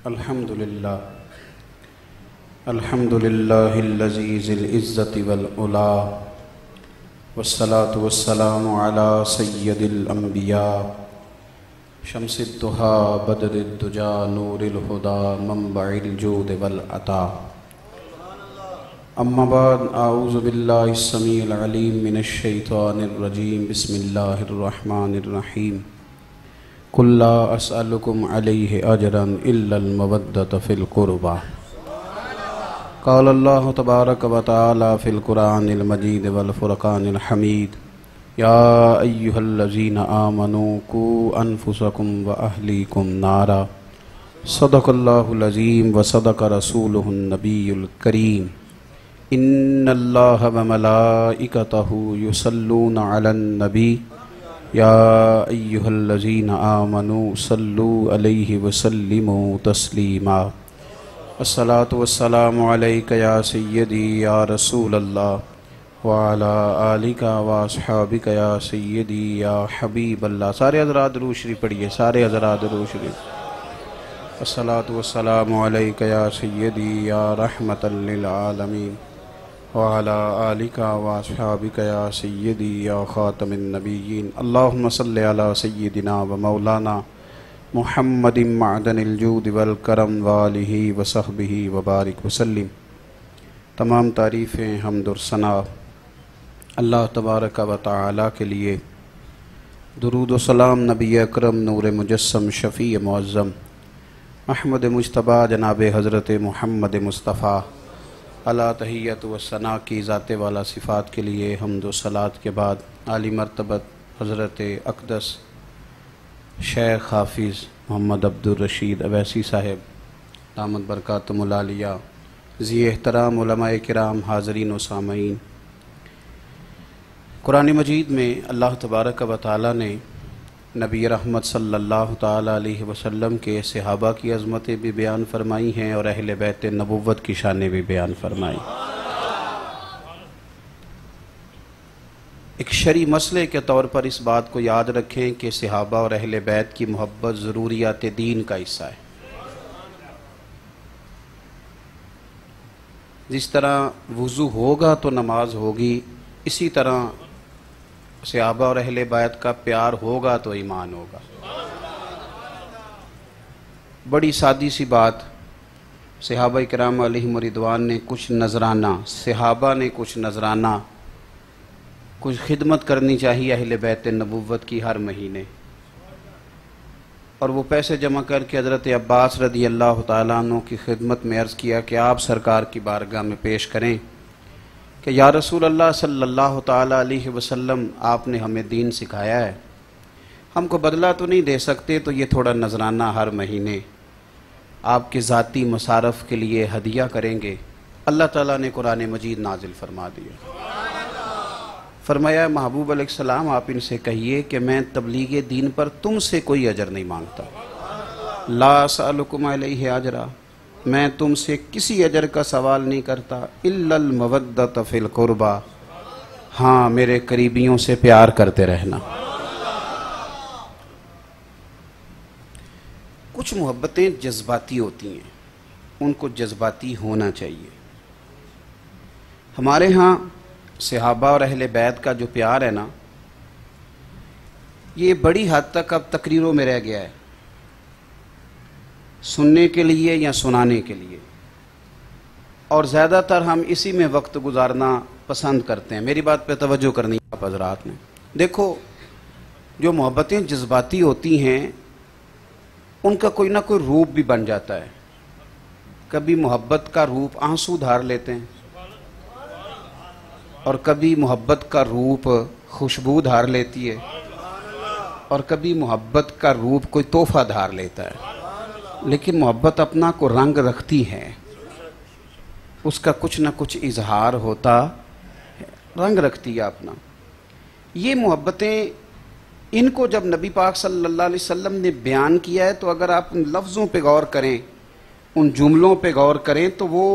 الحمدللہ الذی ذی العزت والعلا والصلاة والسلام علی سید الانبیاء شمس الضحی بدر الدجی نور الہدی منبع الجود والعطا اما بعد اعوذ باللہ السمیع العلیم من الشیطان الرجیم بسم اللہ الرحمن الرحیم قل لا اسألکم علیہ اجرا الا المودۃ فی القربى قال اللہ تبارک و تعالی فی القرآن المجید والفرقان الحمید یا ایہا الذین آمنوا قوا انفسکم واہلیکم نارا صدق اللہ العظیم وصدق رسولہ النبی الکریم ان اللہ وملائکتہ یصلون علی النبی یا ایہا الذین آمنوا صلوا علیہ وسلموا تسلیما الصلاۃ والسلام علیک یا سیدی یا رسول اللہ وعلی آلک واصحابک یا سیدی یا حبیب اللہ۔ سارے حضرات درود شریف پڑھیے، سارے حضرات درود شریف۔ الصلاۃ والسلام علیک یا سیدی یا رحمۃ للعالمین وعلی آلک واصحابک یا سیدی یا خاتم النبیین۔ اللہم صلی علی سیدنا و مولانا محمد معدن الجود والکرم وآلہ وصحبہ وبارک وسلم۔ تمام تعریفیں حمد و ثنا اللہ تبارک و تعالی کے لیے، درود و سلام نبی اکرم نور مجسم شفیع معظم احمد مجتبیٰ جناب حضرت محمد مصطفیٰ علی تحیت و ثنا کی ذات والا صفات کے لیے حمد و صلات کے بعد عالی مرتبت حضرت اقدس شیخ حافظ محمد عبدالرشید اویسی صاحب دامت برکاتہم العالیہ، ذی احترام علماء کرام، حاضرین و سامعین، قرآن مجید میں اللہ تبارک و تعالی نے نبی رحمت صلی اللہ تعالی علیہ وسلم کے صحابہ کی عظمتیں بھی بیان فرمائی ہیں اور اہل بیت نبوت کی شانیں بھی بیان فرمائی۔ ایک شرعی مسئلے کے طور پر اس بات کو یاد رکھیں کہ صحابہ اور اہل بیت کی محبت ضروریات دین کا حصہ ہے۔ جس طرح وضو ہوگا تو نماز ہوگی، اسی طرح صحابہ اور اہل بیت کا پیار ہوگا تو ایمان ہوگا۔ بڑی سادی سی بات، صحابہ کرام علیہم رضوان نے کچھ نذرانہ، صحابہ نے کچھ نذرانہ، کچھ خدمت کرنی چاہیے اہل بیت نبوت کی ہر مہینے، اور وہ پیسے جمع کر کے حضرت عباس رضی اللہ تعالیٰ عنہ کی خدمت میں عرض کیا کہ آپ سرکار کی بارگاہ میں پیش کریں کہ یا رسول اللہ صلی اللہ تعالیٰ علیہ وسلم، آپ نے ہمیں دین سکھایا ہے، ہم کو بدلہ تو نہیں دے سکتے، تو یہ تھوڑا نذرانہ ہر مہینے آپ کے ذاتی مصارف کے لیے ہدیہ کریں گے۔ اللہ تعالیٰ نے قرآن مجید نازل فرما دیا، فرمایا محبوب علیہ السلام آپ ان سے کہیے کہ میں تبلیغ دین پر تم سے کوئی اجر نہیں مانگتا، لا اسألکم علیہ اجرا، میں تم سے کسی اجر کا سوال نہیں کرتا، الا المودۃ فی القربى، ہاں میرے قریبیوں سے پیار کرتے رہنا۔ کچھ محبتیں جذباتی ہوتی ہیں، ان کو جذباتی ہونا چاہیے۔ ہمارے ہاں صحابہ اور اہل بیت کا جو پیار ہے نا، یہ بڑی حد تک اب تقریروں میں رہ گیا ہے، سننے کے لیے یا سنانے کے لیے، اور زیادہ تر ہم اسی میں وقت گزارنا پسند کرتے ہیں۔ میری بات پہ توجہ کرنی ہے آپ حضرات نے۔ دیکھو، جو محبتیں جذباتی ہوتی ہیں ان کا کوئی نہ کوئی روپ بھی بن جاتا ہے۔ کبھی محبت کا روپ آنسو دھار لیتے ہیں، اور کبھی محبت کا روپ خوشبو دھار لیتی ہے، اور کبھی محبت کا روپ کوئی تحفہ دھار لیتا ہے۔ لیکن محبت اپنا کو رنگ رکھتی ہے، اس کا کچھ نہ کچھ اظہار ہوتا ہے، رنگ رکھتی ہے اپنا۔ یہ محبتیں، ان کو جب نبی پاک صلی اللہ علیہ وسلم نے بیان کیا ہے تو اگر آپ ان لفظوں پہ غور کریں، ان جملوں پہ غور کریں، تو وہ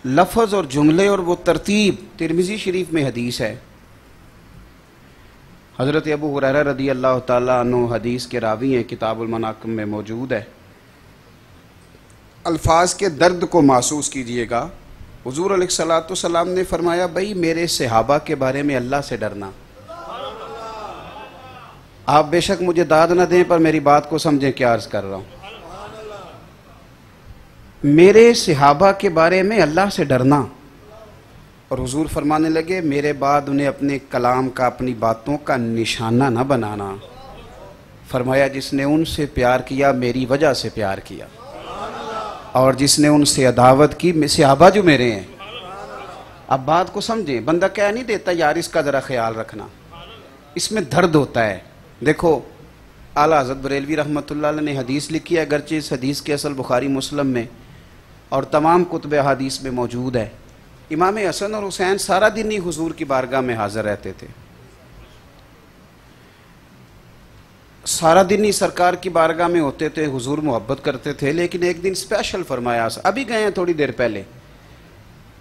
لفظ اور جملے اور وہ ترتیب، ترمذی شریف میں حدیث ہے، حضرت ابو ہریرہ رضی اللہ تعالیٰ عنہ حدیث کے راوی ہیں، کتاب المناقب میں موجود ہے الفاظ کے درد کو محسوس کیجئے گا۔ حضور علیہ الصلوۃ والسلام نے فرمایا بھائی میرے صحابہ کے بارے میں اللہ سے ڈرنا۔ آپ بے شک مجھے داد نہ دیں پر میری بات کو سمجھیں کیا عرض کر رہا ہوں۔ میرے صحابہ کے بارے میں اللہ سے ڈرنا، اور حضور فرمانے لگے میرے بعد انہیں اپنے کلام کا، اپنی باتوں کا نشانہ نہ بنانا۔ فرمایا جس نے ان سے پیار کیا میری وجہ سے پیار کیا، اور جس نے ان سے عداوت کی، صحابہ جو میرے ہیں۔ اب بات کو سمجھیں، بندہ کہہ نہیں دیتا یار اس کا ذرا خیال رکھنا، اس میں درد ہوتا ہے۔ دیکھو اعلیٰ حضرت بریلوی رحمۃ اللہ علیہ نے حدیث لکھی ہے، اگرچہ اس حدیث کے اصل بخاری مسلم میں اور تمام کتب حدیث میں موجود ہے۔ امام حسن اور حسین سارا دن ہی حضور کی بارگاہ میں حاضر رہتے تھے، سارا دن ہی سرکار کی بارگاہ میں ہوتے تھے، حضور محبت کرتے تھے۔ لیکن ایک دن اسپیشل فرمایا، ابھی گئے ہیں تھوڑی دیر پہلے،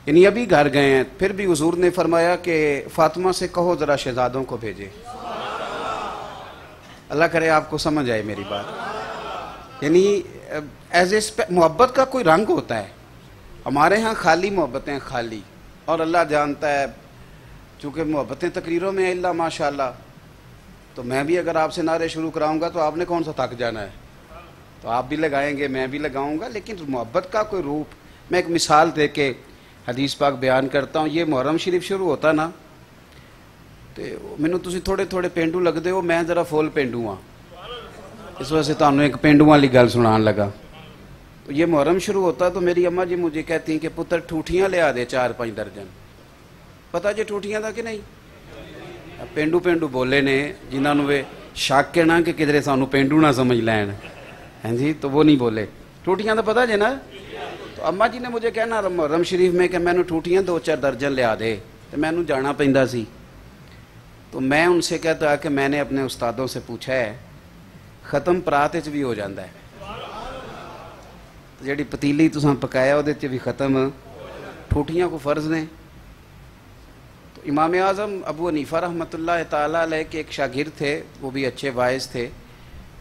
یعنی ابھی گھر گئے ہیں، پھر بھی حضور نے فرمایا کہ فاطمہ سے کہو ذرا شہزادوں کو بھیجے۔ اللہ کرے آپ کو سمجھ آئے میری بات۔ یعنی ایز اے محبت کا کوئی رنگ ہوتا ہے، ہمارے ہاں خالی محبتیں خالی، اور اللہ جانتا ہے چونکہ محبتیں تقریروں میں اللہ ماشاءاللہ، تو میں بھی اگر آپ سے نعرے شروع کراؤں گا تو آپ نے کون سا تھک جانا ہے، تو آپ بھی لگائیں گے میں بھی لگاؤں گا۔ لیکن محبت کا کوئی روپ، میں ایک مثال دے کے حدیث پاک بیان کرتا ہوں۔ یہ محرم شریف شروع ہوتا نا تو مینوں تسی تھوڑے تھوڑے پینڈو لگتے ہو، میں ذرا فول پینڈو ہاں، اس وجہ سے تمہیں ایک پینڈو والی گل سنان لگا۔ تو یہ محرم شروع ہوتا تو میری اماں جی مجھے کہتی ہیں کہ پتر ٹھوٹیاں لے آ دے 4-5 درجن۔ پتہ جی ٹھوٹیاں دا کہ نہیں؟ پینڈو پینڈو بولے نے جنہوں نے شک کے نہ کہ کدھر سانو پینڈو نہ سمجھ لین، ہاں جی، تو وہ نہیں بولے۔ ٹھوٹیاں دا پتہ جی نا؟ تو اماں جی نے مجھے کہنا محرم شریف میں کہ میں نے ٹھوٹیاں 2-4 درجن لے آ دے، تو میں نے جانا پیندا سی۔ تو میں ان سے کہتا کہ میں نے اپنے استادوں سے پوچھا ہے ختم پرات وچ بھی ہو جاتا ہے، جیڑی پتیلی تساں پکایا وہ بھی ختم، ٹھوٹیاں کو فرض نے۔ تو امام اعظم ابو حنیفہ رحمۃ اللہ تعالیٰ علیہ کے ایک شاگرد تھے، وہ بھی اچھے واعظ تھے۔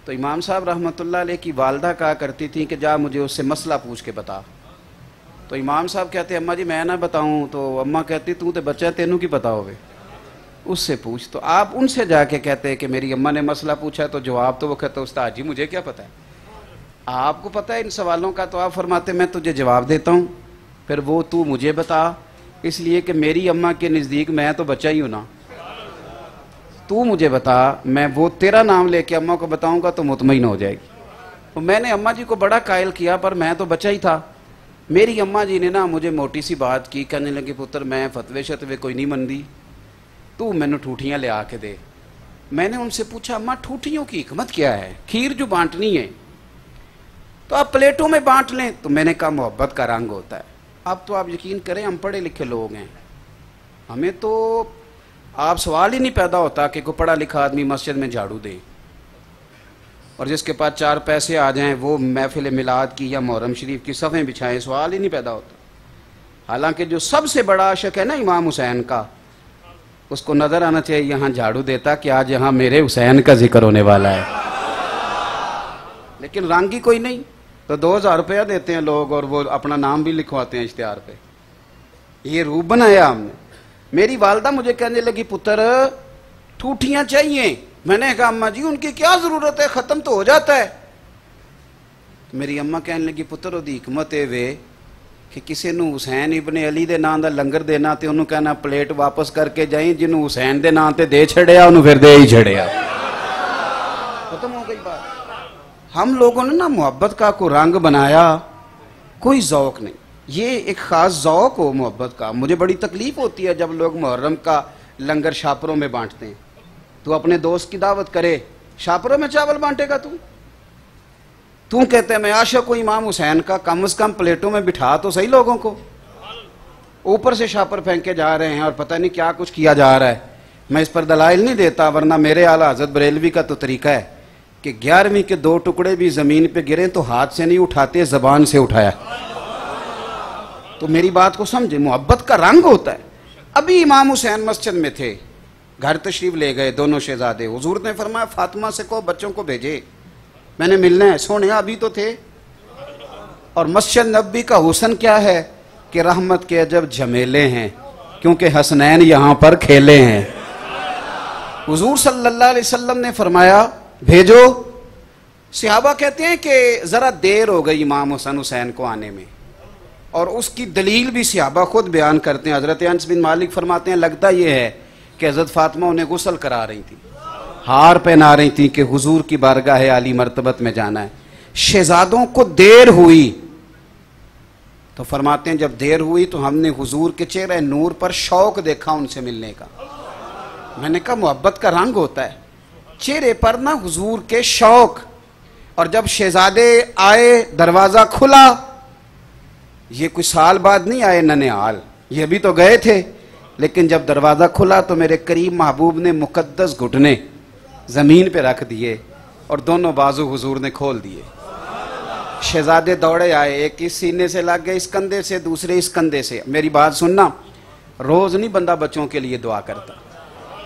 تو امام صاحب رحمۃ اللہ علیہ کی والدہ کہا کرتی تھیں کہ جا مجھے اس سے مسئلہ پوچھ کے بتا۔ تو امام صاحب کہتے اماں جی میں نہ بتاؤں، تو اماں کہتی تو تے بچہ تینوں کی پتا ہوئے، اس سے پوچھ۔ تو آپ ان سے جا کے کہتے کہ میری اماں نے مسئلہ پوچھا، تو جواب تو وہ کہتا استاد جی مجھے کیا پتہ ہے، آپ کو پتہ ہے ان سوالوں کا؟ تو آپ فرماتے میں تجھے جواب دیتا ہوں، پھر وہ تو مجھے بتا، اس لیے کہ میری اماں کے نزدیک میں تو بچہ ہی ہوں نا، تو مجھے بتا، میں وہ تیرا نام لے کے اماں کو بتاؤں گا تو مطمئن ہو جائے گی۔ تو میں نے اماں جی کو بڑا قائل کیا، پر میں تو بچہ ہی تھا۔ میری اماں جی نے نا مجھے موٹی سی بات کی، کہنے لگے پتر میں فتوے شتوے کوئی نہیں مندی، تو میں نے ٹھوٹیاں لے آ کے دے۔ میں نے ان سے پوچھا اماں ٹھوٹیوں کی حکمت کیا ہے؟ کھیر جو بانٹنی ہے تو آپ پلیٹوں میں بانٹ لیں۔ تو میں نے کہا محبت کا رنگ ہوتا ہے۔ اب تو آپ یقین کریں ہم پڑھے لکھے لوگ ہیں، ہمیں تو آپ سوال ہی نہیں پیدا ہوتا کہ کوئی پڑھا لکھا آدمی مسجد میں جھاڑو دے، اور جس کے پاس 4 پیسے آ جائیں وہ محفل میلاد کی یا محرم شریف کی صفیں بچھائیں، سوال ہی نہیں پیدا ہوتا۔ حالانکہ جو سب سے بڑا عاشق ہے نا امام حسین کا، اس کو نظر آنا چاہیے یہاں جھاڑو دیتا کہ آج یہاں میرے حسین کا ذکر ہونے والا ہے، لیکن رنگ ہی کوئی نہیں۔ تو 2000 روپیہ دیتے ہیں لوگ اور وہ اپنا نام بھی لکھواتے ہیں اشتہار پہ۔ یہ روپ بنایا ہم نے۔ میری والدہ مجھے کہنے لگی پتر ٹھوٹیاں چاہیے۔ میں نے کہا اماں جی ان کی کیا ضرورت ہے، ختم تو ہو جاتا ہے۔ میری اماں کہنے لگی پتر وہ دی حکمت ہے وے کہ کسی نو حسین ابن علی دے نام دا لنگر دینا تے انہوں کہنا پلیٹ واپس کر کے جائیں، جنہوں حسین دے نام تے دے چھڑیا انہوں پھر دے ہی چھڑیا۔ ختم ہو گئی بات۔ ہم لوگوں نے نا محبت کا کوئی رنگ بنایا، کوئی ذوق نہیں۔ یہ ایک خاص ذوق ہو محبت کا۔ مجھے بڑی تکلیف ہوتی ہے جب لوگ محرم کا لنگر شاپروں میں بانٹتے ہیں۔ تو اپنے دوست کی دعوت کرے، شاپروں میں چاول بانٹے گا تو کہتے ہیں میں عاشق ہوں امام حسین کا، کم از کم پلیٹوں میں بٹھا تو صحیح لوگوں کو۔ اوپر سے شاپر پھینکے جا رہے ہیں اور پتہ نہیں کیا کچھ کیا جا رہا ہے۔ میں اس پر دلائل نہیں دیتا، ورنہ میرے اعلیٰ حضرت بریلوی کا تو طریقہ ہے کہ 11ویں کے 2 ٹکڑے بھی زمین پہ گریں تو ہاتھ سے نہیں اٹھاتے، زبان سے اٹھایا۔ تو میری بات کو سمجھے، محبت کا رنگ ہوتا ہے۔ ابھی امام حسین مسجد میں تھے، گھر تشریف لے گئے دونوں شہزادے۔ حضور نے فرمایا فاطمہ سے کہو بچوں کو بھیجے، میں نے ملنا ہے۔ سونے ابھی تو تھے، اور مسجد نبوی کا حسن کیا ہے کہ رحمت کے عجب جھمیلے ہیں، کیونکہ حسنین یہاں پر کھیلے ہیں۔ حضور صلی اللہ علیہ وسلم نے فرمایا بھیجو۔ صحابہ کہتے ہیں کہ ذرا دیر ہو گئی امام حسین کو آنے میں، اور اس کی دلیل بھی صحابہ خود بیان کرتے ہیں۔ حضرت انس بن مالک فرماتے ہیں لگتا یہ ہے کہ حضرت فاطمہ انہیں غسل کرا رہی تھی، ہار پہنا رہی تھی کہ حضور کی بارگاہ عالی مرتبت میں جانا ہے۔ شہزادوں کو دیر ہوئی تو فرماتے ہیں جب دیر ہوئی تو ہم نے حضور کے چہرے نور پر شوق دیکھا ان سے ملنے کا۔ میں نے کہا محبت کا رنگ ہوتا ہے چہرے پر نا حضور کے شوق۔ اور جب شہزادے آئے دروازہ کھلا، یہ کوئی سال بعد نہیں آئے ننھیال، یہ بھی تو گئے تھے، لیکن جب دروازہ کھلا تو میرے قریب محبوب نے مقدس گھٹنے زمین پہ رکھ دیے اور دونوں بازو حضور نے کھول دیے۔ شہزادے دوڑے آئے، ایک اس سینے سے لگ گئے اس کندھے سے، دوسرے اس کندھے سے۔ میری بات سننا، روز نہیں بندہ بچوں کے لیے دعا کرتا۔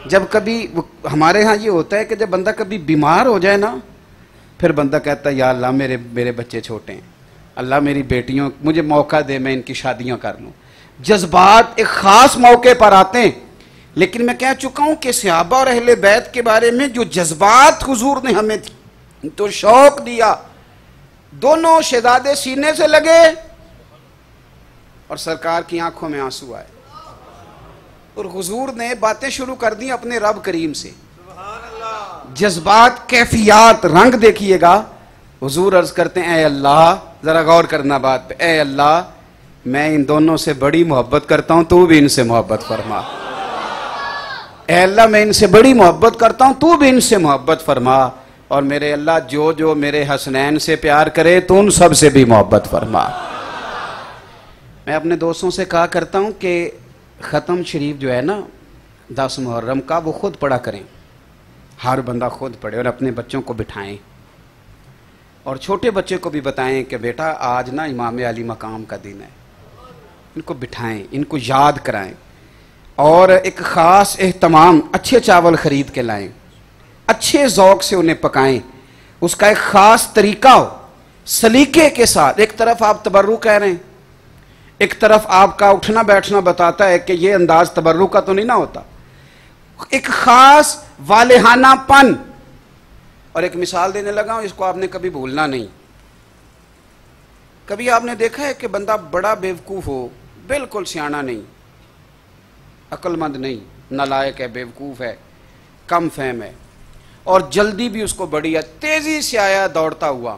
جب کبھی ہمارے ہاں یہ ہوتا ہے کہ جب بندہ کبھی بیمار ہو جائے نا، پھر بندہ کہتا ہے یا اللہ میرے بچے چھوٹے ہیں، اللہ میری بیٹیوں مجھے موقع دے میں ان کی شادیاں کر لوں۔ جذبات ایک خاص موقع پر آتے ہیں، لیکن میں کہہ چکا ہوں کہ صحابہ اور اہل بیت کے بارے میں جو جذبات حضور نے ہمیں تو شوق دیا، دونوں شہزادے سینے سے لگے اور سرکار کی آنکھوں میں آنسو آئے، اور حضور نے باتیں شروع کر دی اپنے رب کریم سے۔ جذبات، کیفیات، رنگ دیکھیے گا۔ حضور عرض کرتے ہیں اے اللہ، ذرا غور کرنا بات پہ، اے اللہ میں ان دونوں سے بڑی محبت کرتا ہوں، تو بھی ان سے محبت فرما۔ اے اللہ میں ان سے بڑی محبت کرتا ہوں، تو بھی ان سے محبت فرما، اور میرے اللہ جو میرے حسنین سے پیار کرے تو ان سب سے بھی محبت فرما۔ میں اپنے دوستوں سے کہا کرتا ہوں کہ ختم شریف جو ہے نا 10 محرم کا، وہ خود پڑھا کریں، ہر بندہ خود پڑھے اور اپنے بچوں کو بٹھائیں، اور چھوٹے بچے کو بھی بتائیں کہ بیٹا آج نا امام علی مقام کا دن ہے، ان کو بٹھائیں، ان کو یاد کرائیں، اور ایک خاص اہتمام، اچھے چاول خرید کے لائیں، اچھے ذوق سے انہیں پکائیں، اس کا ایک خاص طریقہ ہو، سلیقے کے ساتھ۔ ایک طرف آپ تبرک کہہ رہے ہیں، ایک طرف آپ کا اٹھنا بیٹھنا بتاتا ہے کہ یہ انداز تبرک کا تو نہیں نہ ہوتا، ایک خاص والہانہ پن۔ اور ایک مثال دینے لگا ہوں، اس کو آپ نے کبھی بھولنا نہیں۔ کبھی آپ نے دیکھا ہے کہ بندہ بڑا بیوقوف ہو، بالکل سیاںا نہیں، عقل مند نہیں، نالائق ہے، بیوقوف ہے، کم فہم ہے، اور جلدی بھی اس کو بڑی ہے، تیزی سے آیا دوڑتا ہوا،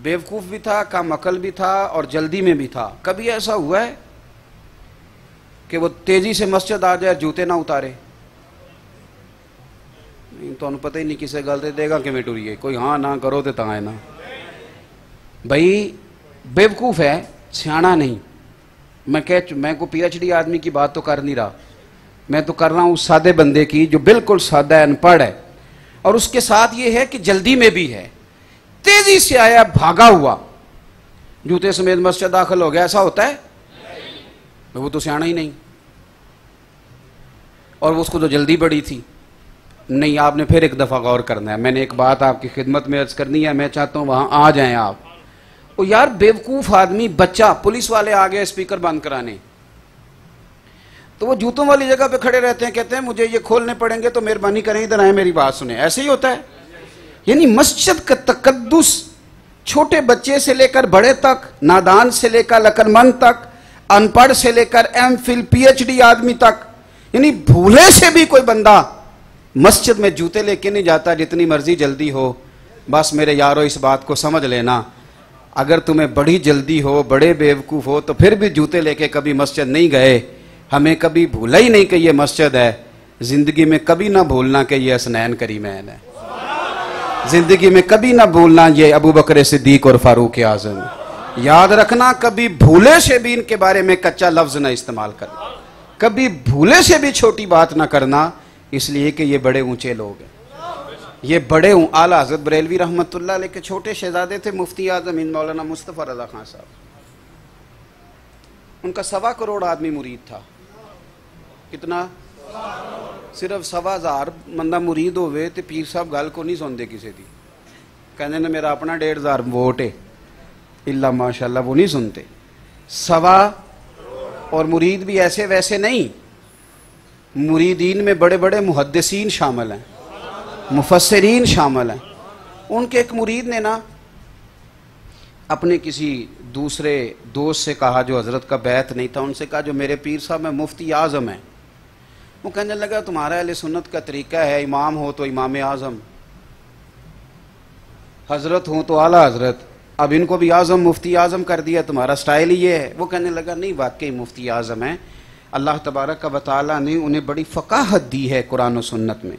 بیوقوف بھی تھا، کم عقل بھی تھا، اور جلدی میں بھی تھا۔ کبھی ایسا ہوا ہے کہ وہ تیزی سے مسجد آ جائے جوتے نہ اتارے؟ نہیں، تو انہوں پتہ ہی نہیں کسے گلتے دے گا کہ میں ٹوریے، کوئی ہاں نہ کرو تو تاں ہے نا بھائی، بیوقوف ہے، سیاںا نہیں۔ میں کو پی ایچ ڈی آدمی کی بات تو کر نہیں رہا، میں تو کر رہا ہوں اس سادے بندے کی جو بالکل سادہ ہے، ان پڑھ ہے، اور اس کے ساتھ یہ ہے کہ جلدی میں بھی ہے، تیزی سے آیا، بھاگا ہوا، جوتے سمیت مسجد داخل ہو گیا۔ ایسا ہوتا ہے؟ وہ تو سیاںا ہی نہیں، اور اس کو تو جلدی بڑی تھی۔ نہیں، آپ نے پھر ایک دفعہ غور کرنا ہے۔ میں نے ایک بات آپ کی خدمت میں عرض کرنی ہے، میں چاہتا ہوں وہاں آ جائیں آپ۔ وہ یار بیوقوف آدمی، بچہ، پولیس والے آ گئے اسپیکر بند کرانے، تو وہ جوتوں والی جگہ پہ کھڑے رہتے ہیں، کہتے ہیں مجھے یہ کھولنے پڑیں گے تو مہربانی کریں ادھر آئیں میری بات سنیں۔ ایسے ہی ہوتا ہے؟ یعنی مسجد کا تقدس، چھوٹے بچے سے لے کر بڑے تک، نادان سے لے کر عقل مند تک، ان پڑھ سے لے کر M Phil P H D آدمی تک، یعنی بھولے سے بھی کوئی بندہ مسجد میں جوتے لے کے نہیں جاتا، جتنی مرضی جلدی ہو۔ بس میرے یارو اس بات کو سمجھ لینا، اگر تمہیں بڑی جلدی ہو، بڑے بیوقوف ہو، تو پھر بھی جوتے لے کے کبھی مسجد نہیں گئے۔ ہمیں کبھی بھولا ہی نہیں کہ یہ مسجد ہے، زندگی میں کبھی نہ بھولنا کہ یہ حسنین کریمین ہے، زندگی میں کبھی نہ بھولنا یہ ابو بکر صدیق اور فاروق اعظم۔ یاد رکھنا، کبھی بھولے سے بھی ان کے بارے میں کچا لفظ نہ استعمال کرنا، کبھی بھولے سے بھی چھوٹی بات نہ کرنا، اس لیے کہ یہ بڑے اونچے لوگ ہیں، یہ بڑے اعلیٰ حضرت بریلوی رحمۃ اللہ علیہ کے چھوٹے شہزادے تھے مفتی اعظم ہند مولانا مصطفیٰ رضا خان صاحب، ان کا 1.25 کروڑ آدمی مرید تھا۔ کتنا؟ صرف 1.25 بندہ مرید ہوئے تو پیر صاحب گل کو نہیں سنتے کسی دی، کہنے نے میرا اپنا 1.5 ووٹ ہے، اللہ ماشاءاللہ وہ نہیں سنتے. سوا اور مرید بھی ایسے ویسے نہیں، مریدین میں بڑے بڑے محدثین شامل ہیں، مفسرین شامل ہیں. ان کے ایک مرید نے نا اپنے کسی دوسرے دوست سے کہا جو حضرت کا بیعت نہیں تھا، ان سے کہا جو میرے پیر صاحب میں مفتی اعظم ہیں. وہ کہنے لگا تمہارا اہل سنت کا طریقہ ہے امام ہو تو امام اعظم، حضرت ہوں تو اعلیٰ حضرت، اب ان کو بھی اعظم مفتی اعظم کر دیا، تمہارا سٹائل ہی یہ ہے. وہ کہنے لگا نہیں واقعی مفتی اعظم ہیں، اللہ تبارک و تعالیٰ نے انہیں بڑی فقاہت دی ہے قرآن و سنت میں.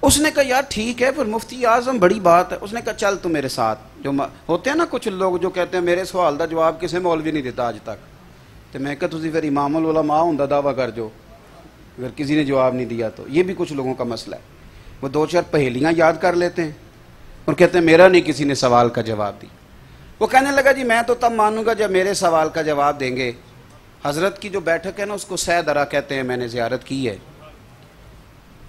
اس نے کہا یار ٹھیک ہے پر مفتی اعظم بڑی بات ہے. اس نے کہا چل تو میرے ساتھ. جو ہوتے ہیں نا کچھ لوگ جو کہتے ہیں میرے سوال دا جواب کسی مولوی نہیں دیتا آج تک، تو میں کہا تسی پھر امام العلماء ہوں دا دعویٰ کر جو اگر کسی نے جواب نہیں دیا تو. یہ بھی کچھ لوگوں کا مسئلہ ہے، وہ دو چار پہیلیاں یاد کر لیتے ہیں اور کہتے ہیں میرا نہیں کسی نے سوال کا جواب دی. وہ کہنے لگا جی میں تو تب مانوں گا جب میرے سوال کا جواب دیں گے. حضرت کی جو بیٹھک ہے نا اس کو سہ درا کہتے ہیں، میں نے زیارت کی ہے.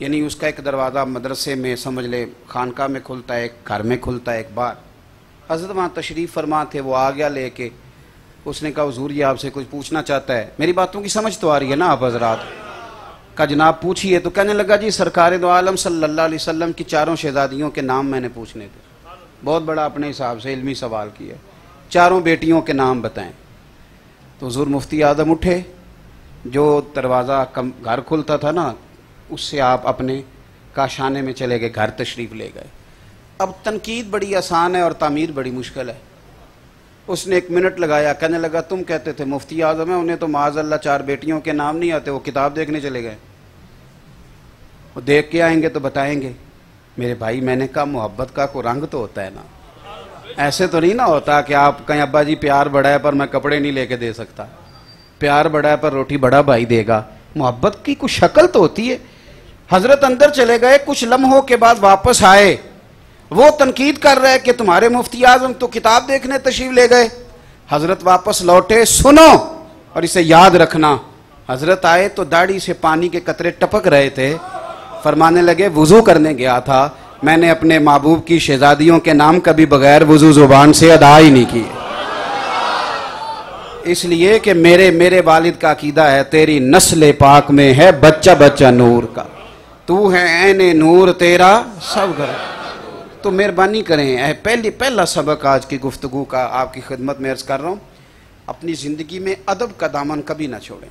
یعنی اس کا ایک دروازہ مدرسے میں سمجھ لے خانقاہ میں کھلتا ہے، ایک گھر میں کھلتا ہے ایک بار. حضرت وہاں تشریف فرما تھے، وہ آ گیا لے کے. اس نے کہا حضور یہ آپ سے کچھ پوچھنا چاہتا ہے. میری باتوں کی سمجھ تو آ رہی ہے نا آپ حضرات؟ کہا جناب پوچھیے. تو کہنے لگا جی سرکار دو عالم صلی اللہ علیہ وسلم کی چاروں شہزادیوں کے نام میں نے پوچھنے تھے. بہت بڑا اپنے حساب سے علمی سوال کیا، چاروں بیٹیوں کے نام بتائیں. تو حضور مفتی اعظم اٹھے، جو دروازہ گھر کھلتا تھا نا اس سے آپ اپنے کاشانے میں چلے گئے، گھر تشریف لے گئے. اب تنقید بڑی آسان ہے اور تعمیر بڑی مشکل ہے. اس نے 1 منٹ لگایا، کہنے لگا تم کہتے تھے مفتی اعظم ہے، انہیں تو معاذ اللہ 4 بیٹیوں کے نام نہیں آتے، وہ کتاب دیکھنے چلے گئے. وہ دیکھ کے آئیں گے تو بتائیں گے. میرے بھائی میں نے کہا محبت کا کوئی رنگ تو ہوتا ہے نا، ایسے تو نہیں نا ہوتا کہ آپ کہیں ابا جی پیار بڑا ہے پر میں کپڑے نہیں لے کے دے سکتا، پیار بڑا ہے پر روٹی بڑا بھائی دے گا. محبت کی کوئی شکل تو ہوتی ہے. حضرت اندر چلے گئے، کچھ لمحوں کے بعد واپس آئے. وہ تنقید کر رہے کہ تمہارے مفتی اعظم تو کتاب دیکھنے تشریف لے گئے. حضرت واپس لوٹے، سنو اور اسے یاد رکھنا. حضرت آئے تو داڑھی سے پانی کے قطرے ٹپک رہے تھے. فرمانے لگے وضو کرنے گیا تھا، میں نے اپنے محبوب کی شہزادیوں کے نام کبھی بغیر وضو زبان سے ادا ہی نہیں کیے، اس لیے کہ میرے والد کا عقیدہ ہے تیری نسل پاک میں ہے بچہ بچہ نور کا، تو ہے عین نور تیرا سب گھر. تو مہربانی کریں، پہلا سبق آج کی گفتگو کا آپ کی خدمت میں عرض کر رہا ہوں، اپنی زندگی میں ادب کا دامن کبھی نہ چھوڑیں.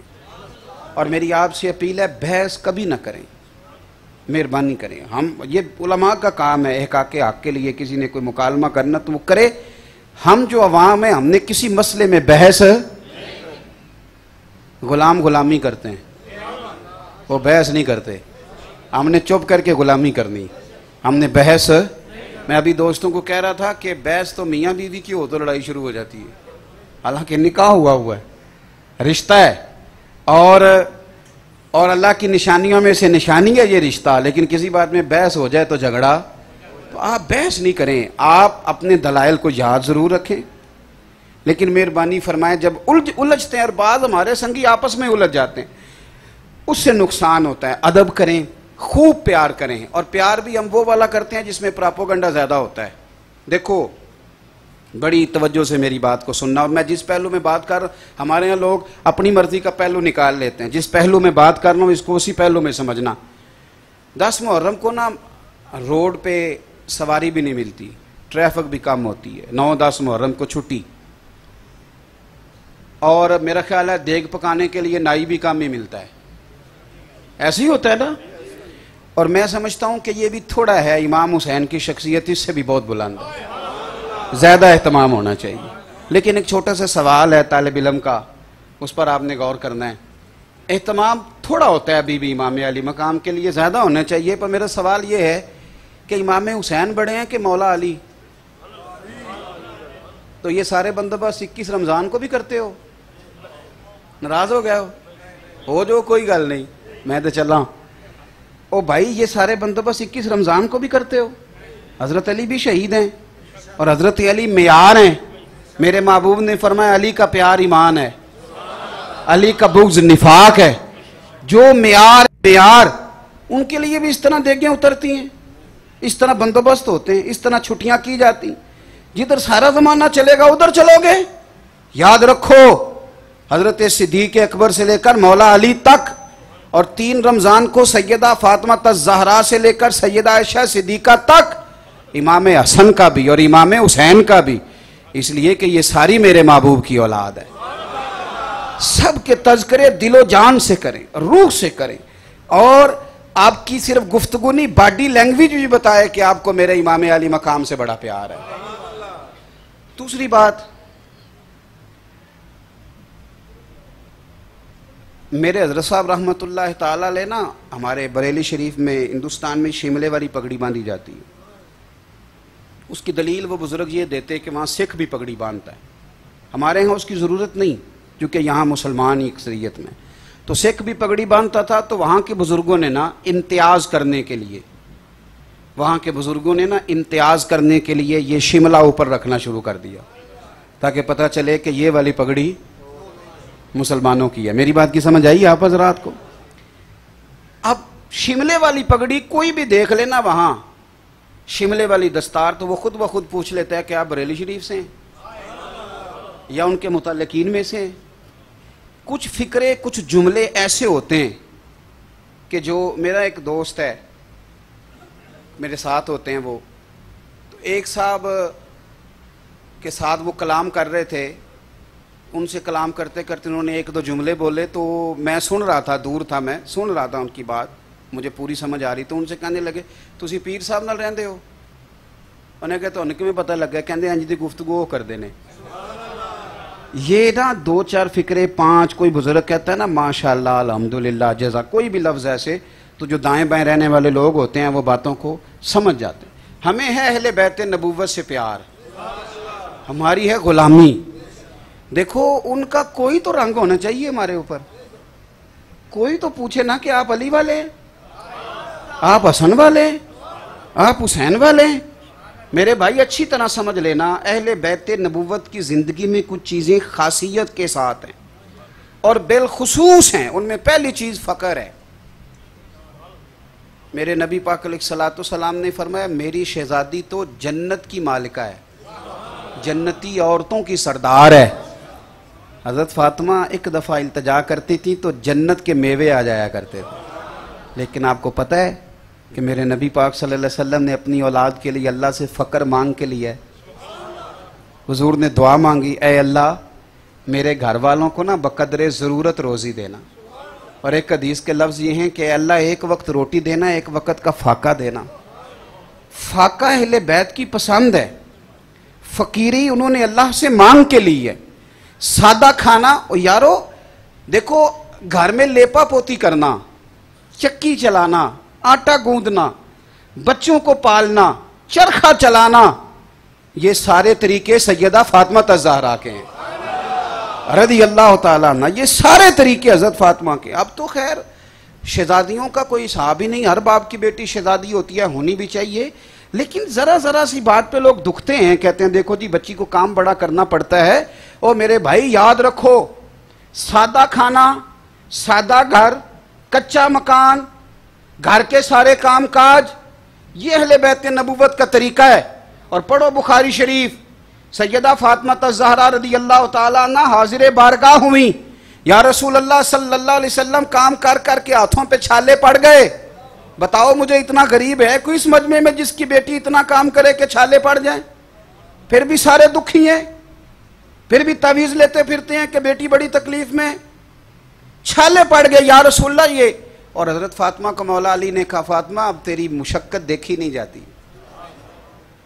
اور میری آپ سے اپیل ہے بحث کبھی نہ کریں، مہربانی کریں. ہم یہ علماء کا کام ہے احقاق حق کے لیے کسی نے کوئی مکالمہ کرنا تو وہ کرے. ہم جو عوام ہیں ہم نے کسی مسئلے میں بحث، غلامی کرتے ہیں، وہ بحث نہیں کرتے. ہم نے چپ کر کے غلامی کرنی، ہم نے بحث. میں ابھی دوستوں کو کہہ رہا تھا کہ بحث تو میاں بیوی کی ہو تو لڑائی شروع ہو جاتی ہے، حالانکہ نکاح ہوا ہے، رشتہ ہے، اور اللہ کی نشانیوں میں سے نشانی ہے یہ رشتہ. لیکن کسی بات میں بحث ہو جائے تو جھگڑا، تو آپ بحث نہیں کریں. آپ اپنے دلائل کو یاد ضرور رکھیں، لیکن مہربانی فرمائیں جب الجھتے ہیں اور بعض ہمارے سنگی آپس میں الجھ جاتے ہیں اس سے نقصان ہوتا ہے. ادب کریں، خوب پیار کریں، اور پیار بھی ہم وہ والا کرتے ہیں جس میں پراپوگنڈا زیادہ ہوتا ہے. دیکھو بڑی توجہ سے میری بات کو سننا، اور میں جس پہلو میں بات کر رہا ہوں، ہمارے یہاں لوگ اپنی مرضی کا پہلو نکال لیتے ہیں. جس پہلو میں بات کر رہا ہوں اس کو اسی پہلو میں سمجھنا. 10 محرم کو نا روڈ پہ سواری بھی نہیں ملتی، ٹریفک بھی کم ہوتی ہے. 9-10 محرم کو چھٹی، اور میرا خیال ہے دیگ پکانے کے لیے نائی بھی کم ہی ملتا ہے. ایسے ہی ہوتا ہے نا. اور میں سمجھتا ہوں کہ یہ بھی تھوڑا ہے امام حسین کی شخصیت اس سے بھی بہت بلند ہے، زیادہ اہتمام ہونا چاہیے. لیکن ایک چھوٹا سا سوال ہے طالب علم کا، اس پر آپ نے غور کرنا ہے. اہتمام تھوڑا ہوتا ہے ابھی بھی امام علی مقام کے لیے، زیادہ ہونا چاہیے. پر میرا سوال یہ ہے کہ امام حسین بڑے ہیں کہ مولا علی؟ تو یہ سارے بندوبست 21 رمضان کو بھی کرتے ہو؟ ناراض ہو گئے ہو جو کوئی گل نہیں، میں تو چلا. او بھائی یہ سارے بندوبست 21 رمضان کو بھی کرتے ہو؟ حضرت علی بھی شہید ہیں اور حضرت علی معیار ہیں. میرے محبوب نے فرمایا علی کا پیار ایمان ہے، علی کا بغض نفاق ہے. جو معیار ان کے لیے بھی اس طرح دیگیں اترتی ہیں، اس طرح بندوبست ہوتے ہیں، اس طرح چھٹیاں کی جاتی. جدھر سارا زمانہ چلے گا ادھر چلو گے؟ یاد رکھو حضرت صدیق اکبر سے لے کر مولا علی تک، اور 3 رمضان کو سیدہ فاطمہ الزہرا سے لے کر سیدہ عائشہ صدیقہ تک، امام حسن کا بھی اور امام حسین کا بھی، اس لیے کہ یہ ساری میرے محبوب کی اولاد ہے۔ سب کے تذکرے دل و جان سے کریں، روح سے کریں، اور آپ کی صرف گفتگو نہیں، باڈی لینگویج بھی بتائے کہ آپ کو میرے امام علی مقام سے بڑا پیار ہے۔ دوسری بات، میرے حضرت صاحب رحمۃ اللہ تعالی علیہ نا، ہمارے بریلی شریف میں ہندوستان میں شملے والی پگڑی باندھی جاتی ہے۔ اس کی دلیل وہ بزرگ یہ دیتے کہ وہاں سکھ بھی پگڑی باندھتا ہے، ہمارے ہاں اس کی ضرورت نہیں کیونکہ یہاں مسلمان ہی اکثریت میں، تو سکھ بھی پگڑی باندھتا تھا۔ تو وہاں کے بزرگوں نے نا امتیاز کرنے کے لیے، امتیاز کرنے کے لیے یہ شملہ اوپر رکھنا شروع کر دیا تاکہ پتہ چلے کہ یہ والی پگڑی مسلمانوں کی ہے۔ میری بات کی سمجھ آئی آپ حضرات کو؟ اب شملے والی پگڑی کوئی بھی دیکھ لینا وہاں شملے والی دستار، تو وہ خود بخود پوچھ لیتا ہے کہ آپ بریلی شریف سے ہیں یا ان کے متعلقین میں سے ہیں۔ کچھ فکرے، کچھ جملے ایسے ہوتے ہیں کہ جو، میرا ایک دوست ہے میرے ساتھ ہوتے ہیں، وہ تو ایک صاحب کے ساتھ وہ کلام کر رہے تھے، ان سے کلام کرتے کرتے انہوں نے 1-2 جملے بولے، تو میں سن رہا تھا، دور تھا، میں سن رہا تھا ان کی بات، مجھے پوری سمجھ آ رہی، تو ان سے کہنے لگے تسی پیر صاحب نال رہندے ہو؟ انہیں کہا تو کیویں پتہ لگ گیا؟ کہندے ہاں جی دی گفتگو کر دینے۔ یہ نا 2-4 فکرے 5 کوئی بزرگ کہتا ہے نا ماشاءاللہ الحمدللہ جزا، کوئی بھی لفظ ایسے، تو جو دائیں بائیں رہنے والے لوگ ہوتے ہیں وہ باتوں کو سمجھ جاتے ہیں۔ ہمیں ہے اہل بیت نبوت سے پیار، ہماری ہے غلامی۔ دیکھو ان کا کوئی تو رنگ ہونا چاہیے ہمارے اوپر، کوئی تو پوچھے نا کہ آپ علی والے ہیں، آپ حسن والے ہیں، آپ حسین والے ہیں۔ میرے بھائی اچھی طرح سمجھ لینا، اہل بیت نبوت کی زندگی میں کچھ چیزیں خاصیت کے ساتھ ہیں اور بالخصوص ہیں، ان میں پہلی چیز فقر ہے۔ میرے نبی پاک علیہ الصلوۃ والسلام نے فرمایا میری شہزادی تو جنت کی مالکہ ہے، جنتی عورتوں کی سردار ہے۔ حضرت فاطمہ ایک دفعہ التجا کرتی تھی تو جنت کے میوے آ جایا کرتے تھے، لیکن آپ کو پتہ ہے کہ میرے نبی پاک صلی اللہ علیہ وسلم نے اپنی اولاد کے لیے اللہ سے فقر مانگ کے لیا ہے۔ حضور نے دعا مانگی، اے اللہ میرے گھر والوں کو نا بقدر ضرورت روزی دینا، اور ایک حدیث کے لفظ یہ ہیں کہ اے اللہ ایک وقت روٹی دینا، ایک وقت کا فاقہ دینا۔ فاقہ اہل بیت کی پسند ہے، فقیری انہوں نے اللہ سے مانگ کے لی ہے۔ سادہ کھانا، اور یارو دیکھو گھر میں لیپا پوتی کرنا، چکی چلانا، آٹا گوندنا، بچوں کو پالنا، چرخہ چلانا، یہ سارے طریقے سیدہ فاطمہ الزہرا کے ہیں رضی اللہ تعالیٰ عنہ، یہ سارے طریقے حضرت فاطمہ کے۔ اب تو خیر شہزادیوں کا کوئی حساب ہی نہیں، ہر باپ کی بیٹی شہزادی ہوتی ہے، ہونی بھی چاہیے، لیکن ذرا سی بات پہ لوگ دکھتے ہیں، کہتے ہیں دیکھو جی بچی کو کام بڑا کرنا پڑتا ہے۔ اور میرے بھائی یاد رکھو، سادہ کھانا، سادہ گھر، کچا مکان، گھر کے سارے کام کاج، یہ اہل بیت نبوت کا طریقہ ہے۔ اور پڑھو بخاری شریف، سیدہ فاطمہ الزہرا رضی اللہ تعالیٰ عنہ حاضر بارگاہ ہوئیں، یا رسول اللہ صلی اللہ علیہ وسلم کام کر کر کے ہاتھوں پہ چھالے پڑ گئے، بتاؤ مجھے اتنا غریب ہے کوئی اس مجمع میں جس کی بیٹی اتنا کام کرے کہ چھالے پڑ جائیں؟ پھر بھی سارے دکھی ہیں، پھر بھی تعویذ لیتے پھرتے ہیں کہ بیٹی بڑی تکلیف میں، چھالے پڑ گئے یا رسول اللہ یہ۔ اور حضرت فاطمہ کو مولا علی نے کہا فاطمہ اب تیری مشقت دیکھی نہیں جاتی،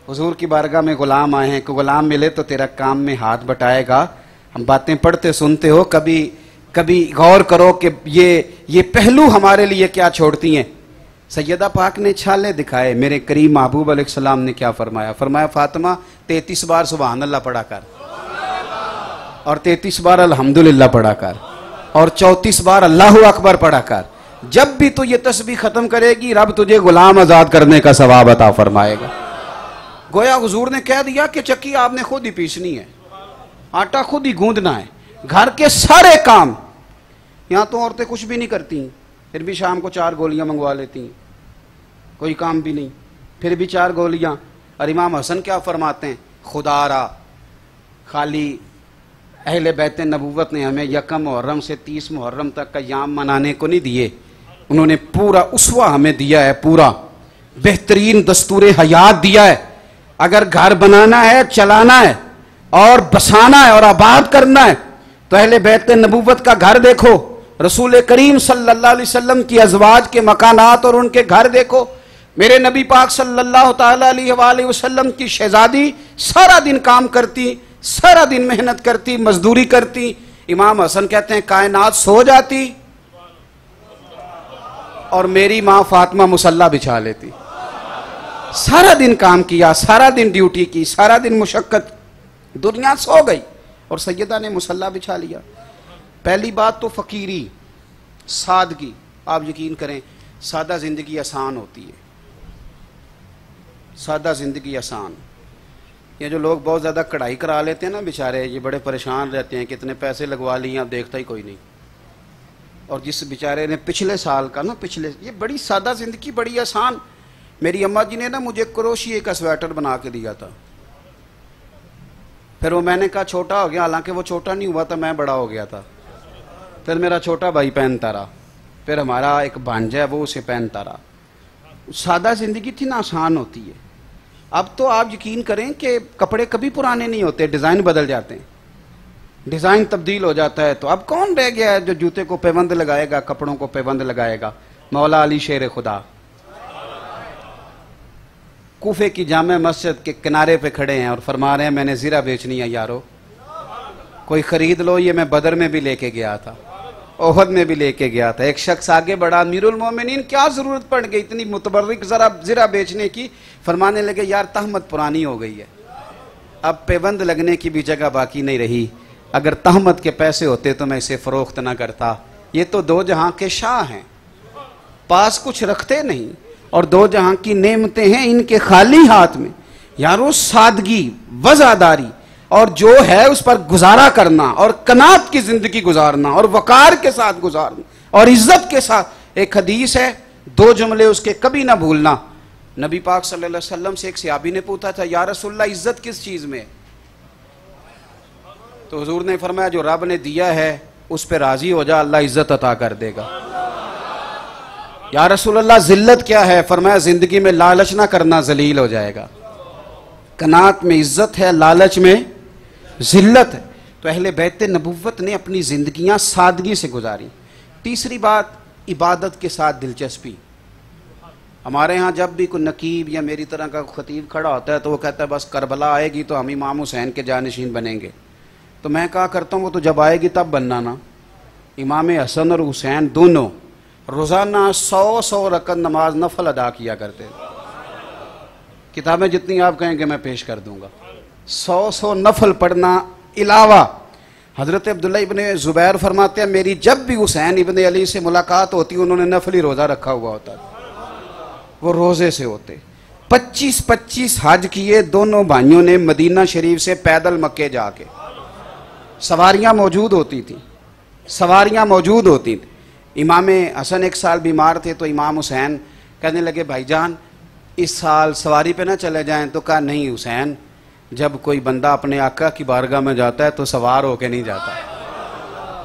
حضور کی بارگاہ میں غلام آئے ہیں، کہ غلام ملے تو تیرا کام میں ہاتھ بٹائے گا۔ ہم باتیں پڑھتے سنتے ہو، کبھی غور کرو کہ یہ پہلو ہمارے لیے کیا چھوڑتی ہیں۔ سیدہ پاک نے چھالے دکھائے، میرے کریم محبوب علیہ السلام نے کیا فرمایا؟ فرمایا فاطمہ 33 بار سبحان اللہ پڑھا کر، اور 33 بار الحمدللہ پڑھا کر، اور 34 بار اللہ اکبر پڑھا کر۔ جب بھی تو یہ تسبیح ختم کرے گی رب تجھے غلام آزاد کرنے کا ثواب عطا فرمائے گا۔ گویا حضور نے کہہ دیا کہ چکی آپ نے خود ہی پیسنی ہے، آٹا خود ہی گوندنا ہے، گھر کے سارے کام۔ یہاں تو عورتیں کچھ بھی نہیں کرتی ہیں، پھر بھی شام کو 4 گولیاں منگوا لیتی ہیں، کوئی کام بھی نہیں، پھر بھی 4 گولیاں۔ اور امام حسن کیا فرماتے ہیں خدا را خالی اہل بیت نبوت نے ہمیں یکم محرم سے 30 محرم تک کا یام منانے کو نہیں دیے، انہوں نے پورا اسوہ ہمیں دیا ہے، پورا بہترین دستور حیات دیا ہے۔ اگر گھر بنانا ہے، چلانا ہے اور بسانا ہے اور آباد کرنا ہے تو اہل بیت نبوت کا گھر دیکھو، رسول کریم صلی اللہ علیہ وسلم کی ازواج کے مکانات اور ان کے گھر دیکھو۔ میرے نبی پاک صلی اللہ تعالیٰ علیہ وآلہ وسلم کی شہزادی سارا دن کام کرتی، سارا دن محنت کرتی، مزدوری کرتی۔ امام حسن کہتے ہیں کائنات سو جاتی اور میری ماں فاطمہ مصلی بچھا لیتی۔ سارا دن کام کیا، سارا دن ڈیوٹی کی، سارا دن مشقت، دنیا سو گئی اور سیدہ نے مصلی بچھا لیا۔ پہلی بات تو فقیری، سادگی۔ آپ یقین کریں سادہ زندگی آسان ہوتی ہے، سادہ زندگی آسان۔ یہ جو لوگ بہت زیادہ کڑھائی کرا لیتے ہیں نا بیچارے، یہ بڑے پریشان رہتے ہیں، کتنے پیسے لگوا لیے اب دیکھتا ہی کوئی نہیں۔ اور جس بیچارے نے پچھلے سال کا نا یہ بڑی سادہ زندگی، بڑی آسان۔ میری اماں جی نے نا مجھے کروشیے کا سویٹر بنا کے دیا تھا، پھر وہ میں نے کہا چھوٹا ہو گیا، حالانکہ وہ چھوٹا نہیں ہوا تھا، میں بڑا ہو گیا تھا۔ پھر میرا چھوٹا بھائی پہنتا رہا، پھر ہمارا ایک بھانجا ہے وہ اسے پہنتا رہا۔ سادہ زندگی تھی نا، آسان ہوتی ہے۔ اب تو آپ یقین کریں کہ کپڑے کبھی پرانے نہیں ہوتے، ڈیزائن بدل جاتے ہیں، ڈیزائن تبدیل ہو جاتا ہے۔ تو اب کون رہ گیا ہے جو جوتے کو پیوند لگائے گا، کپڑوں کو پیوند لگائے گا؟ مولا علی شیر خدا کوفے کی جامع مسجد کے کنارے پہ کھڑے ہیں اور فرما رہے ہیں میں نے زرہ بیچنی ہے یارو، کوئی خرید لو۔ یہ میں بدر میں بھی لے کے گیا تھا، احد میں بھی لے کے گیا تھا۔ ایک شخص آگے بڑھا، امیر المومنین کیا ضرورت پڑ گئی اتنی متبرک زرہ بیچنے کی؟ فرمانے لگے یار تہمت پرانی ہو گئی ہے، اب پیوند لگنے کی بھی جگہ باقی نہیں رہی، اگر تہمت کے پیسے ہوتے تو میں اسے فروخت نہ کرتا۔ یہ تو دو جہاں کے شاہ ہیں، پاس کچھ رکھتے نہیں، اور دو جہاں کی نعمتیں ہیں ان کے خالی ہاتھ میں۔ یارو سادگی، وزاداری اور جو ہے اس پر گزارا کرنا اور قناعت کی زندگی گزارنا اور وقار کے ساتھ گزارنا اور عزت کے ساتھ۔ ایک حدیث ہے، دو جملے اس کے کبھی نہ بھولنا۔ نبی پاک صلی اللہ علیہ وسلم سے ایک صحابی نے پوچھا تھا یا رسول اللہ عزت کس چیز میں؟ تو حضور نے فرمایا جو رب نے دیا ہے اس پہ راضی ہو جا، اللہ عزت عطا کر دے گا۔ یا رسول اللہ ذلت کیا ہے؟ فرمایا زندگی میں لالچ نہ کرنا، ذلیل ہو جائے گا۔ قناعت میں عزت ہے، لالچ میں ذلت ہے۔ تو اہل بیت نبوت نے اپنی زندگیاں سادگی سے گزاری۔ تیسری بات، عبادت کے ساتھ دلچسپی۔ ہمارے ہاں جب بھی کوئی نقیب یا میری طرح کا خطیب کھڑا ہوتا ہے تو وہ کہتا ہے بس کربلا آئے گی تو ہم امام حسین کے جانشین بنیں گے۔ تو میں کہا کرتا ہوں وہ تو جب آئے گی تب بننا نا۔ امام حسن اور حسین دونوں روزانہ 100 رکعت نماز نفل ادا کیا کرتے، کتابیں جتنی آپ کہیں گے میں پیش کر دوں گا۔ 100 نفل پڑھنا علاوہ حضرت عبداللہ ابن زبیر فرماتے ہیں میری جب بھی حسین ابن علی سے ملاقات ہوتی انہوں نے نفلی روزہ رکھا ہوا ہوتا، وہ روزے سے ہوتے۔ 25 حج کیے دونوں بھائیوں نے مدینہ شریف سے پیدل مکے جا کے، سواریاں موجود ہوتی تھیں، سواریاں موجود ہوتی تھیں۔ امام حسن ایک سال بیمار تھے تو امام حسین کہنے لگے بھائی جان اس سال سواری پہ نہ چلے جائیں، تو کہا نہیں حسین، جب کوئی بندہ اپنے آقا کی بارگاہ میں جاتا ہے تو سوار ہو کے نہیں جاتا،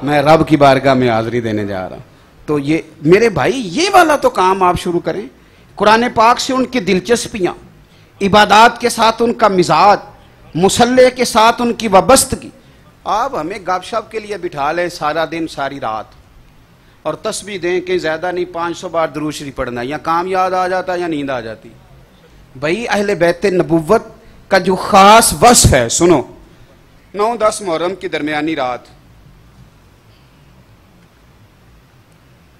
میں رب کی بارگاہ میں حاضری دینے جا رہا ہوں۔ تو یہ میرے بھائی یہ والا تو کام آپ شروع کریں، قرآن پاک سے ان کی دلچسپیاں، عبادات کے ساتھ ان کا مزاج، مصلی کے ساتھ ان کی وابستگی۔ آپ ہمیں گپ شپ کے لیے بٹھا لیں سارا دن ساری رات اور تسبیح دیں کہ زیادہ نہیں 500 بار درود شریف پڑھنا، یا کام یاد آ جاتا یا نیند آ جاتی۔ بھائی اہل بیت نبوت کا جو خاص وصف ہے سنو، 9-10 محرم کی درمیانی رات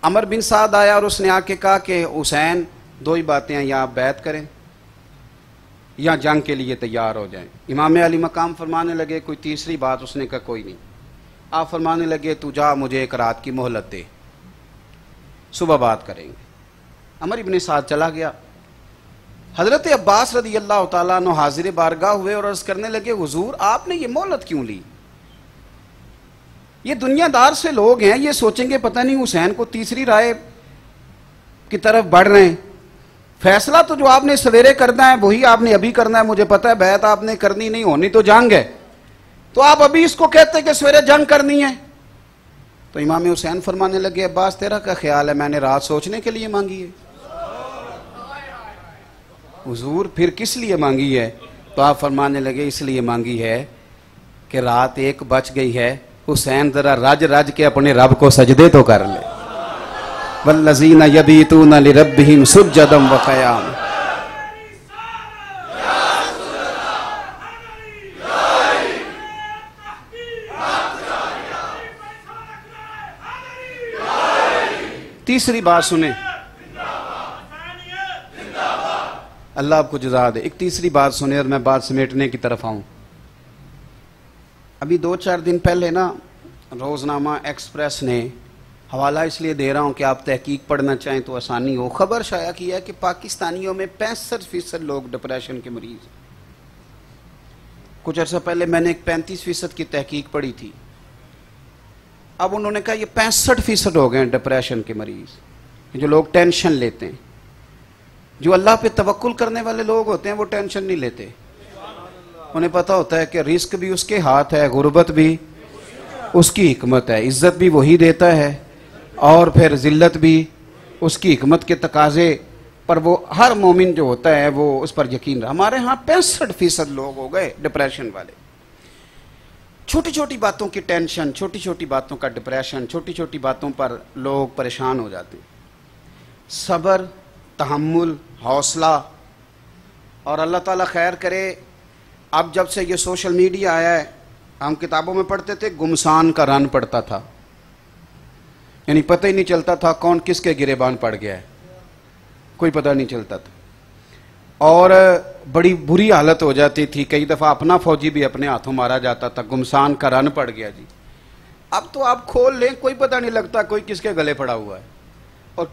عمر بن سعد آیا اور اس نے آ کے کہا کہ حسین دو ہی باتیں ہیں، یا آپ بیعت کریں یا جنگ کے لیے تیار ہو جائیں۔ امام علی مقام فرمانے لگے کوئی تیسری بات؟ اس نے کہا کوئی نہیں۔ آپ فرمانے لگے تو جا مجھے ایک رات کی مہلت دے، صبح بات کریں گے۔ عمر بن سعد چلا گیا۔ حضرت عباس رضی اللہ تعالیٰ عنہ حاضر بارگاہ ہوئے اور عرض کرنے لگے حضور آپ نے یہ مہلت کیوں لی؟ یہ دنیا دار سے لوگ ہیں، یہ سوچیں گے پتہ نہیں حسین کو تیسری رائے کی طرف بڑھ رہے ہیں، فیصلہ تو جو آپ نے سویرے کرنا ہے وہی آپ نے ابھی کرنا ہے. مجھے پتا ہے بیعت آپ نے کرنی نہیں، ہونی تو جنگ ہے، تو آپ ابھی اس کو کہتے کہ سویرے جنگ کرنی ہے. تو امام حسین فرمانے لگے عباس تیرا کیا خیال ہے، میں نے رات سوچنے کے لیے مانگی ہے. حضور پھر کس لیے مانگی ہے؟ تو آپ فرمانے لگے اس لیے مانگی ہے کہ رات 1 بج گئی ہے، حسین ذرا رج رج کے اپنے رب کو سجدے تو کر لے. والذین یبیتون لربہم سجدا وقیاما. تیسری بات سنیں، اللہ آپ کو جزا دے. ایک تیسری بات سنیں اور میں بات سمیٹنے کی طرف آؤں. ابھی 2-4 دن پہلے نا روزنامہ ایکسپریس نے، حوالہ اس لیے دے رہا ہوں کہ آپ تحقیق پڑھنا چاہیں تو آسانی ہو، خبر شائع کی ہے کہ پاکستانیوں میں 65% لوگ ڈپریشن کے مریض ہیں. کچھ عرصہ پہلے میں نے ایک 35% کی تحقیق پڑھی تھی. اب انہوں نے کہا یہ 65% ہو گئے ہیں ڈپریشن کے مریض. جو لوگ ٹینشن لیتے ہیں، جو اللہ پہ توکل کرنے والے لوگ ہوتے ہیں وہ ٹینشن نہیں لیتے. انہیں پتہ ہوتا ہے کہ رزق بھی اس کے ہاتھ ہے، غربت بھی اس کی حکمت ہے، عزت بھی وہی دیتا ہے اور پھر ذلت بھی اس کی حکمت کے تقاضے پر وہ ہر مومن جو ہوتا ہے وہ اس پر یقین رہا. ہمارے ہاں 65% لوگ ہو گئے ڈپریشن والے. چھوٹی چھوٹی باتوں کی ٹینشن، چھوٹی چھوٹی باتوں کا ڈپریشن، چھوٹی چھوٹی باتوں پر لوگ پریشان ہو جاتے ہیں. صبر، تحمل، حوصلہ. اور اللہ تعالیٰ خیر کرے، اب جب سے یہ سوشل میڈیا آیا ہے، ہم کتابوں میں پڑھتے تھے گمسان کا رن پڑتا تھا، یعنی پتہ ہی نہیں چلتا تھا کون کس کے گریبان پڑ گیا ہے، کوئی پتہ نہیں چلتا تھا. اور بڑی بری حالت ہو جاتی تھی، کئی دفعہ اپنا فوجی بھی اپنے ہاتھوں مارا جاتا تھا. گمسان کا رن پڑ گیا جی. اب تو آپ کھول لیں کوئی پتہ نہیں لگتا کوئی کس کے گلے پڑا ہوا ہے. اور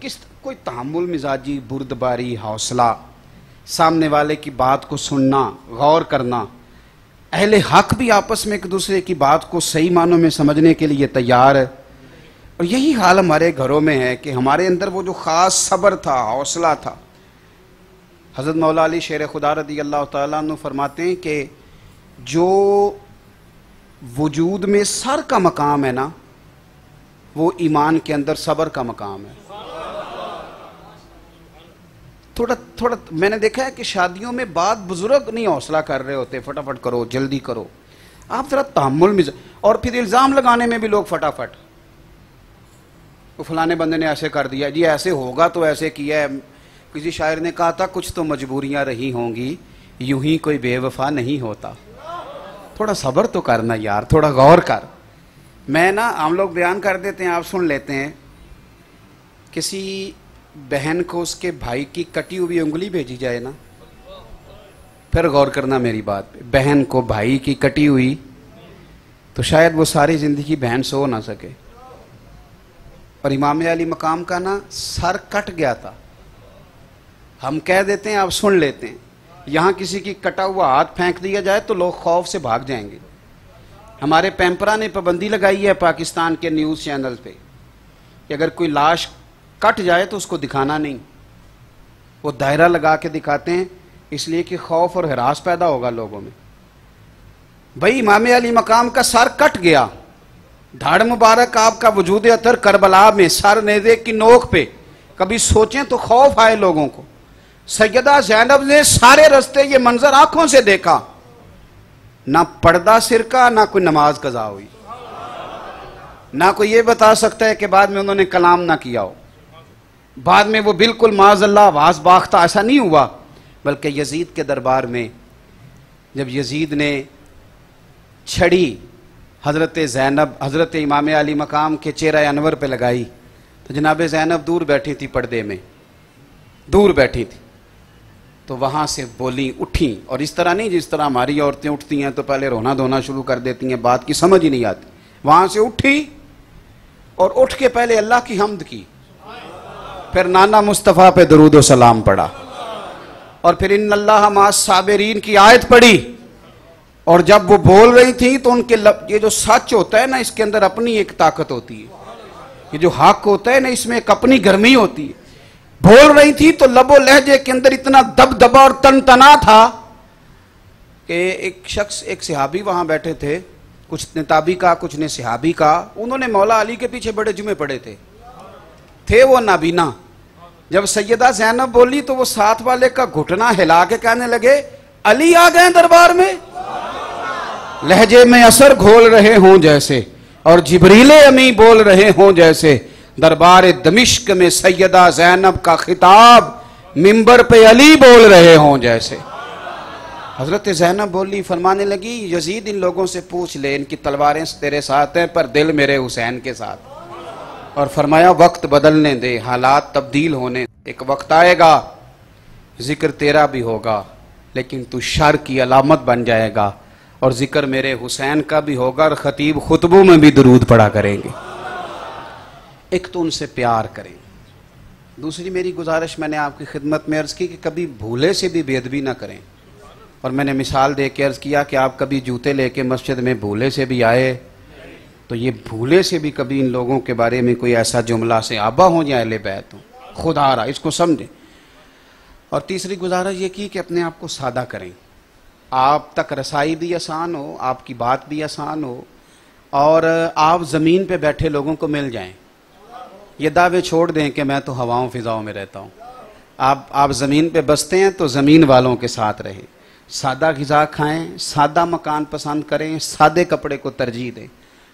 کوئی تحمل مزاجی، بردباری، حوصلہ، سامنے والے کی بات کو سننا، غور کرنا. اہل حق بھی آپس میں ایک دوسرے کی بات کو صحیح معنوں میں سمجھنے کے لیے تیار ہے. اور یہی حال ہمارے گھروں میں ہے کہ ہمارے اندر وہ جو خاص صبر تھا، حوصلہ تھا. حضرت مولا علی شیر خدا رضی اللہ تعالیٰ عنہ فرماتے ہیں کہ جو وجود میں سر کا مقام ہے نا، وہ ایمان کے اندر صبر کا مقام ہے. تھوڑا میں نے دیکھا ہے کہ شادیوں میں بعد بزرگ نہیں حوصلہ کر رہے ہوتے، فٹافٹ کرو، جلدی کرو. آپ ذرا تحمل میں، اور پھر الزام لگانے میں بھی لوگ فٹافٹ، وہ فلانے بندے نے ایسے کر دیا جی، ایسے ہوگا تو ایسے کیا ہے. کسی شاعر نے کہا تھا کچھ تو مجبوریاں رہی ہوں گی، یوں ہی کوئی بے وفا نہیں ہوتا. تھوڑا صبر تو کرنا یار، تھوڑا غور کر. میں نا ہم لوگ بیان کر دیتے ہیں، آپ سن لیتے ہیں. کسی بہن کو اس کے بھائی کی کٹی ہوئی انگلی بھیجی جائے نا، پھر غور کرنا میری بات پہ. بہن کو بھائی کی کٹی ہوئی تو شاید وہ ساری زندگی بہن سو نہ سکے. اور امام علی مقام کا نا سر کٹ گیا تھا. ہم کہہ دیتے ہیں، آپ سن لیتے ہیں. یہاں کسی کی کٹا ہوا ہاتھ پھینک دیا جائے تو لوگ خوف سے بھاگ جائیں گے. ہمارے پیمپرا نے پابندی لگائی ہے پاکستان کے نیوز چینل پہ کہ اگر کوئی لاش کٹ جائے تو اس کو دکھانا نہیں. وہ دائرہ لگا کے دکھاتے ہیں اس لیے کہ خوف اور ہراس پیدا ہوگا لوگوں میں. بھائی امام علی مقام کا سر کٹ گیا، دھاڑ مبارک آپ کا وجود اطہر کربلا میں سر نیزے کی نوک پہ. کبھی سوچیں تو خوف آئے لوگوں کو. سیدہ زینب نے سارے رستے یہ منظر آنکھوں سے دیکھا، نہ پردہ سر کا، نہ کوئی نماز قضا ہوئی، نہ کوئی یہ بتا سکتا ہے کہ بعد میں انہوں نے کلام نہ کیا ہو، بعد میں وہ بالکل معاذ اللہ واز باختہ. ایسا نہیں ہوا. بلکہ یزید کے دربار میں جب یزید نے چھڑی حضرت زینب، حضرت امام علی مقام کے چہرہ انور پہ لگائی تو جناب زینب دور بیٹھی تھی، پردے میں دور بیٹھی تھی. تو وہاں سے بولی، اٹھیں. اور اس طرح نہیں جس طرح ہماری عورتیں اٹھتی ہیں تو پہلے رونا دھونا شروع کر دیتی ہیں، بات کی سمجھ ہی نہیں آتی. وہاں سے اٹھی اور اٹھ کے پہلے اللہ کی حمد کی، پھر نانا مصطفیٰ پہ درود و سلام پڑھا، اور پھر ان اللہ مع الصابرین کی آیت پڑھی. اور جب وہ بول رہی تھیں تو ان کے یہ جو سچ ہوتا ہے نا، اس کے اندر اپنی ایک طاقت ہوتی ہے. یہ جو حق ہوتا ہے نا، اس میں ایک اپنی گرمی ہوتی ہے. بول رہی تھی تو لب و لہجے کے اندر اتنا دبدبا اور تنتنا تھا کہ ایک شخص، ایک صحابی وہاں بیٹھے تھے، کچھ نے تابعی کہا، کچھ نے صحابی کہا، انہوں نے مولا علی کے پیچھے بڑے جمعے پڑے تھے وہ نابینا۔ جب سیدہ زینب بولی تو وہ ساتھ والے کا گھٹنا ہلا کے کہنے لگے علی آ گئے دربار میں، لہجے میں اثر گھول رہے ہوں جیسے، اور جبریل امی بول رہے ہوں جیسے، دربار دمشق میں سیدہ زینب کا خطاب منبر پہ علی بول رہے ہوں جیسے۔ حضرت زینب بولی، فرمانے لگی یزید ان لوگوں سے پوچھ لے، ان کی تلواریں تیرے ساتھ ہیں پر دل میرے حسین کے ساتھ۔ اور فرمایا وقت بدلنے دے، حالات تبدیل ہونے، ایک وقت آئے گا ذکر تیرا بھی ہوگا لیکن تو شر کی علامت بن جائے گا، اور ذکر میرے حسین کا بھی ہوگا، اور خطیب خطبوں میں بھی درود پڑھا کریں گے۔ ایک تو ان سے پیار کریں، دوسری میری گزارش میں نے آپ کی خدمت میں عرض کی کہ کبھی بھولے سے بھی بے ادبی نہ کریں، اور میں نے مثال دے کے عرض کیا کہ آپ کبھی جوتے لے کے مسجد میں بھولے سے بھی آئے تو یہ بھولے سے بھی کبھی ان لوگوں کے بارے میں کوئی ایسا جملہ سے آبا ہو یا اہل بیت ہو، خدا را اس کو سمجھیں۔ اور تیسری گزارش یہ کی کہ اپنے آپ کو سادہ کریں، آپ تک رسائی بھی آسان ہو، آپ کی بات بھی آسان ہو، اور آپ زمین پہ بیٹھے لوگوں کو مل جائیں۔ یہ دعوے چھوڑ دیں کہ میں تو ہواؤں فضاؤں میں رہتا ہوں، آپ زمین پہ بستے ہیں تو زمین والوں کے ساتھ رہیں، سادہ غذا کھائیں، سادہ مکان پسند کریں، سادے کپڑے کو ترجیح دیں۔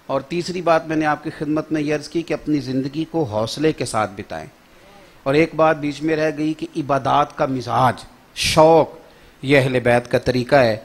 اور تیسری بات میں نے آپ کی خدمت میں یہ عرض کی کہ اپنی زندگی کو حوصلے کے ساتھ بتائیں۔ اور ایک بات بیچ میں رہ گئی کہ عبادات کا مزاج، شوق، یہ اہل بیت کا طریقہ ہے